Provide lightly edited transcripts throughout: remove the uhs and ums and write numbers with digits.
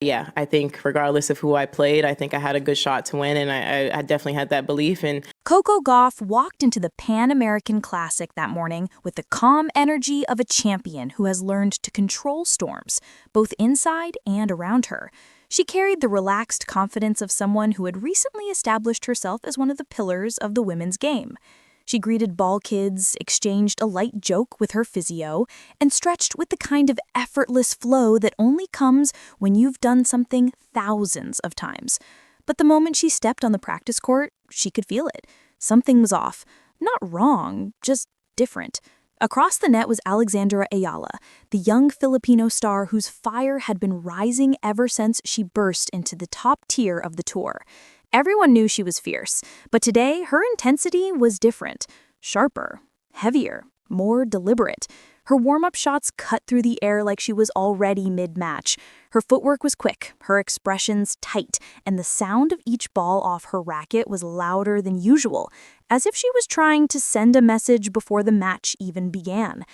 Yeah, I think regardless of who I played, I think I had a good shot to win, and I definitely had that belief. And Coco Gauff walked into the Pan American Classic that morning with the calm energy of a champion who has learned to control storms, both inside and around her. She carried the relaxed confidence of someone who had recently established herself as one of the pillars of the women's game. She greeted ball kids, exchanged a light joke with her physio, and stretched with the kind of effortless flow that only comes when you've done something thousands of times. But the moment she stepped on the practice court, she could feel it. Something was off. Not wrong, just different. Across the net was Alex Eala, the young Filipino star whose fire had been rising ever since she burst into the top tier of the tour. Everyone knew she was fierce, but today her intensity was different. Sharper, heavier, more deliberate. Her warm-up shots cut through the air like she was already mid-match. Her footwork was quick, her expressions tight, and the sound of each ball off her racket was louder than usual, as if she was trying to send a message before the match even began.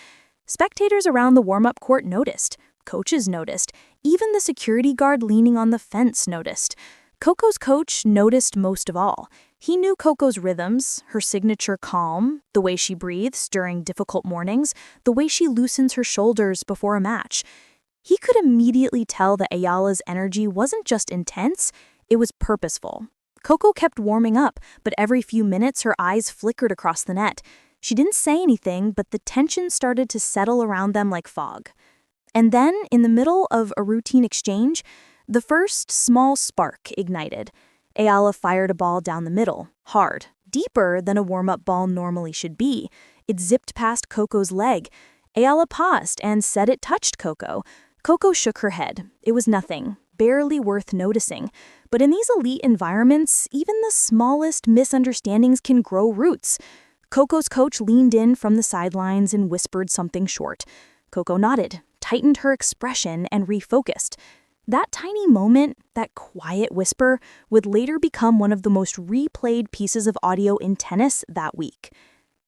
Spectators around the warm-up court noticed. Coaches noticed. Even the security guard leaning on the fence noticed. Coco's coach noticed most of all. He knew Coco's rhythms, her signature calm, the way she breathes during difficult mornings, the way she loosens her shoulders before a match. He could immediately tell that Ayala's energy wasn't just intense, it was purposeful. Coco kept warming up, but every few minutes her eyes flickered across the net. She didn't say anything, but the tension started to settle around them like fog. And then, in the middle of a routine exchange, the first small spark ignited. Eala fired a ball down the middle, hard, deeper than a warm-up ball normally should be. It zipped past Coco's leg. Eala paused and said it touched Coco. Coco shook her head. It was nothing, barely worth noticing. But in these elite environments, even the smallest misunderstandings can grow roots. Coco's coach leaned in from the sidelines and whispered something short. Coco nodded, tightened her expression, and refocused. That tiny moment, that quiet whisper, would later become one of the most replayed pieces of audio in tennis that week.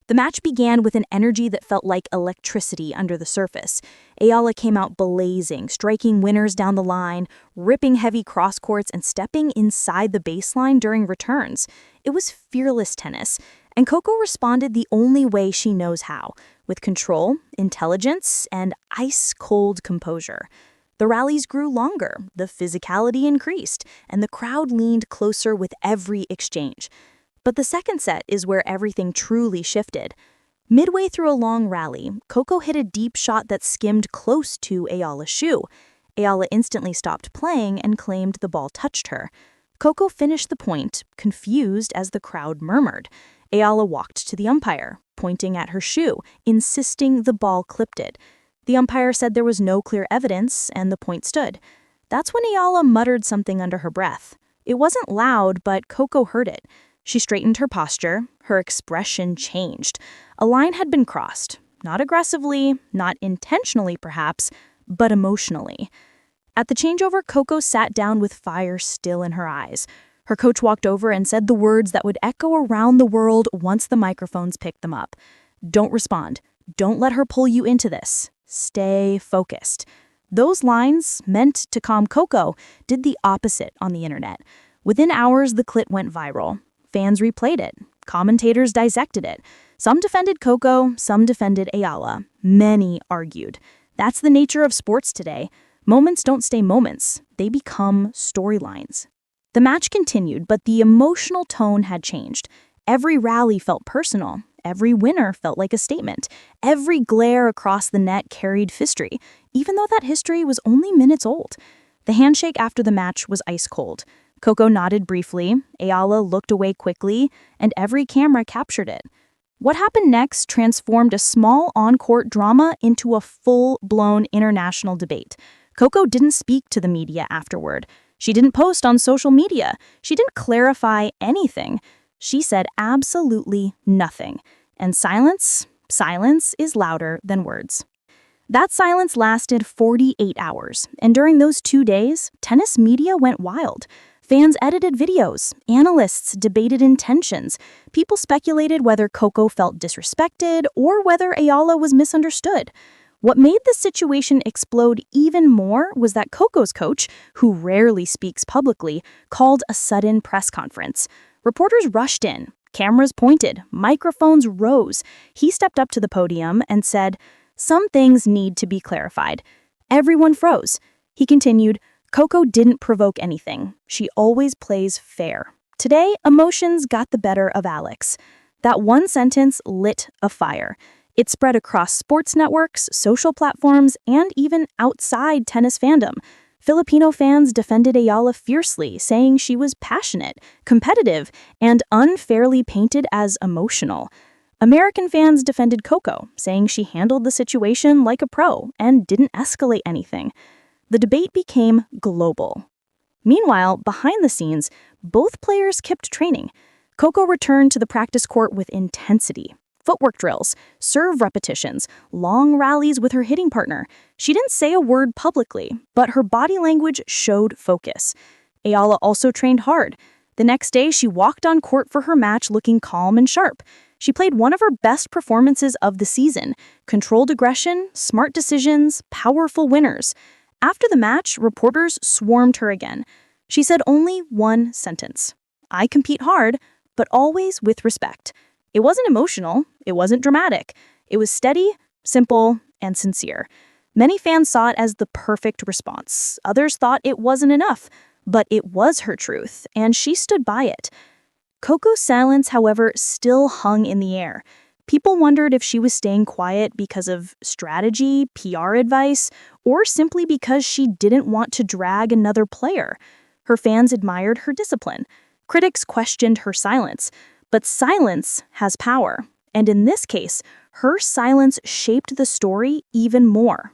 The match began with an energy that felt like electricity under the surface. Eala came out blazing, striking winners down the line, ripping heavy cross courts, and stepping inside the baseline during returns. It was fearless tennis, and Coco responded the only way she knows how, with control, intelligence, and ice-cold composure. The rallies grew longer, the physicality increased, and the crowd leaned closer with every exchange. But the second set is where everything truly shifted. Midway through a long rally, Coco hit a deep shot that skimmed close to Ayala's shoe. Eala instantly stopped playing and claimed the ball touched her. Coco finished the point, confused as the crowd murmured. Eala walked to the umpire, pointing at her shoe, insisting the ball clipped it. The umpire said there was no clear evidence, and the point stood. That's when Eala muttered something under her breath. It wasn't loud, but Coco heard it. She straightened her posture. Her expression changed. A line had been crossed. Not aggressively, not intentionally perhaps, but emotionally. At the changeover, Coco sat down with fire still in her eyes. Her coach walked over and said the words that would echo around the world once the microphones picked them up. Don't respond. Don't let her pull you into this. Stay focused. Those lines, meant to calm Coco, did the opposite on the internet. Within hours, the clip went viral. Fans replayed it. Commentators dissected it. Some defended Coco, some defended Eala. Many argued. That's the nature of sports today. Moments don't stay moments. They become storylines. The match continued, but the emotional tone had changed. Every rally felt personal. Every winner felt like a statement. Every glare across the net carried history, even though that history was only minutes old. The handshake after the match was ice cold. Coco nodded briefly, Eala looked away quickly, and every camera captured it. What happened next transformed a small on-court drama into a full-blown international debate. Coco didn't speak to the media afterward. She didn't post on social media. She didn't clarify anything. She said absolutely nothing. And silence is louder than words. That silence lasted 48 hours, and during those 2 days, tennis media went wild. Fans edited videos, analysts debated intentions, people speculated whether Coco felt disrespected or whether Eala was misunderstood. What made the situation explode even more was that Coco's coach, who rarely speaks publicly, called a sudden press conference. Reporters rushed in, cameras pointed, microphones rose. He stepped up to the podium and said, "Some things need to be clarified." Everyone froze. He continued, "Coco didn't provoke anything. She always plays fair. Today, emotions got the better of Alex." That one sentence lit a fire. It spread across sports networks, social platforms, and even outside tennis fandom. Filipino fans defended Eala fiercely, saying she was passionate, competitive, and unfairly painted as emotional. American fans defended Coco, saying she handled the situation like a pro and didn't escalate anything. The debate became global. Meanwhile, behind the scenes, both players kept training. Coco returned to the practice court with intensity. Footwork drills, serve repetitions, long rallies with her hitting partner. She didn't say a word publicly, but her body language showed focus. Eala also trained hard. The next day, she walked on court for her match looking calm and sharp. She played one of her best performances of the season. Controlled aggression, smart decisions, powerful winners. After the match, reporters swarmed her again. She said only one sentence: "I compete hard, but always with respect." It wasn't emotional, it wasn't dramatic. It was steady, simple, and sincere. Many fans saw it as the perfect response. Others thought it wasn't enough, but it was her truth, and she stood by it. Coco's silence, however, still hung in the air. People wondered if she was staying quiet because of strategy, PR advice, or simply because she didn't want to drag another player. Her fans admired her discipline. Critics questioned her silence. But silence has power, and in this case, her silence shaped the story even more.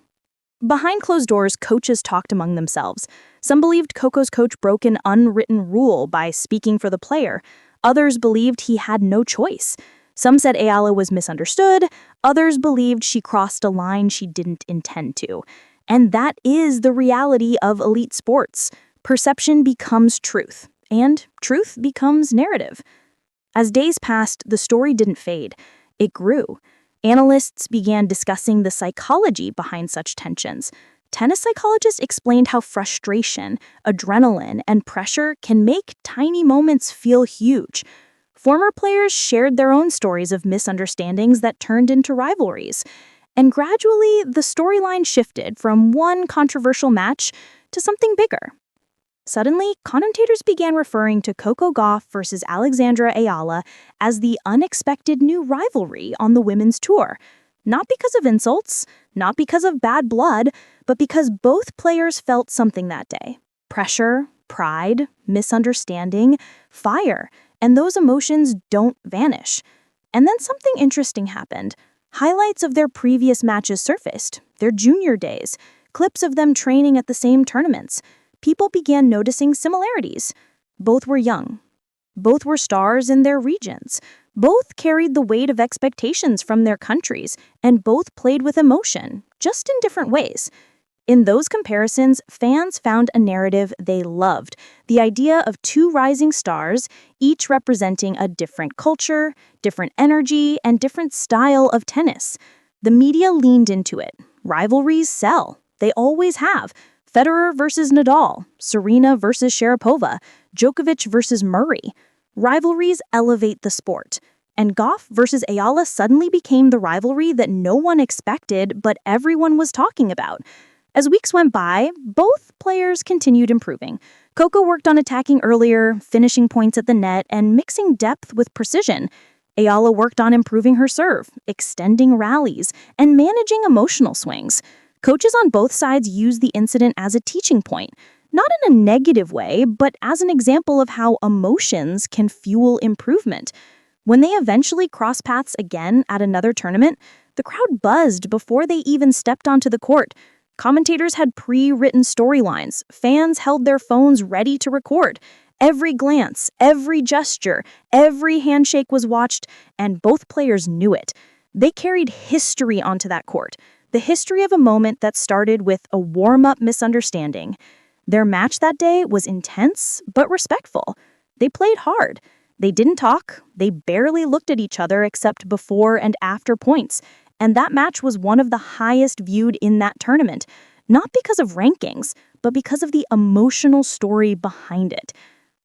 Behind closed doors, coaches talked among themselves. Some believed Coco's coach broke an unwritten rule by speaking for the player. Others believed he had no choice. Some said Eala was misunderstood. Others believed she crossed a line she didn't intend to. And that is the reality of elite sports. Perception becomes truth, and truth becomes narrative. As days passed, the story didn't fade. It grew. Analysts began discussing the psychology behind such tensions. Tennis psychologists explained how frustration, adrenaline, and pressure can make tiny moments feel huge. Former players shared their own stories of misunderstandings that turned into rivalries. And gradually, the storyline shifted from one controversial match to something bigger. Suddenly, commentators began referring to Coco Gauff versus Alexandra Eala as the unexpected new rivalry on the women's tour. Not because of insults, not because of bad blood, but because both players felt something that day. Pressure, pride, misunderstanding, fire, and those emotions don't vanish. And then something interesting happened. Highlights of their previous matches surfaced, their junior days, clips of them training at the same tournaments. People began noticing similarities. Both were young. Both were stars in their regions. Both carried the weight of expectations from their countries, and both played with emotion, just in different ways. In those comparisons, fans found a narrative they loved, the idea of two rising stars, each representing a different culture, different energy, and different style of tennis. The media leaned into it. Rivalries sell. They always have. Federer versus Nadal, Serena versus Sharapova, Djokovic versus Murray. Rivalries elevate the sport. And Gauff versus Eala suddenly became the rivalry that no one expected, but everyone was talking about. As weeks went by, both players continued improving. Coco worked on attacking earlier, finishing points at the net, and mixing depth with precision. Eala worked on improving her serve, extending rallies, and managing emotional swings. Coaches on both sides used the incident as a teaching point, not in a negative way, but as an example of how emotions can fuel improvement. When they eventually crossed paths again at another tournament, the crowd buzzed before they even stepped onto the court. Commentators had pre-written storylines. Fans held their phones ready to record. Every glance, every gesture, every handshake was watched, and both players knew it. They carried history onto that court. The history of a moment that started with a warm-up misunderstanding. Their match that day was intense, but respectful. They played hard. They didn't talk. They barely looked at each other except before and after points. And that match was one of the highest viewed in that tournament, not because of rankings, but because of the emotional story behind it.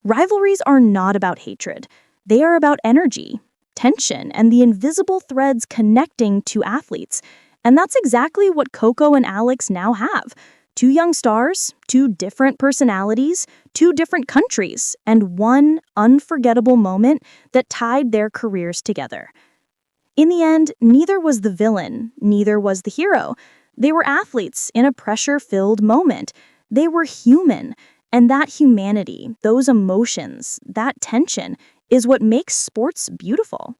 Rivalries are not about hatred. They are about energy, tension, and the invisible threads connecting two athletes. And that's exactly what Coco and Alex now have. Two young stars, two different personalities, two different countries, and one unforgettable moment that tied their careers together. In the end, neither was the villain, neither was the hero. They were athletes in a pressure-filled moment. They were human, and that humanity, those emotions, that tension, is what makes sports beautiful.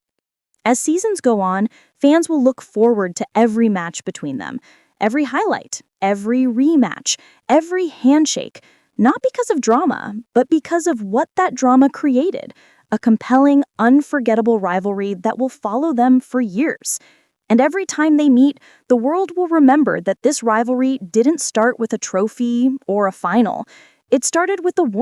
As seasons go on, fans will look forward to every match between them, every highlight, every rematch, every handshake, not because of drama, but because of what that drama created, a compelling, unforgettable rivalry that will follow them for years. And every time they meet, the world will remember that this rivalry didn't start with a trophy or a final. It started with a warm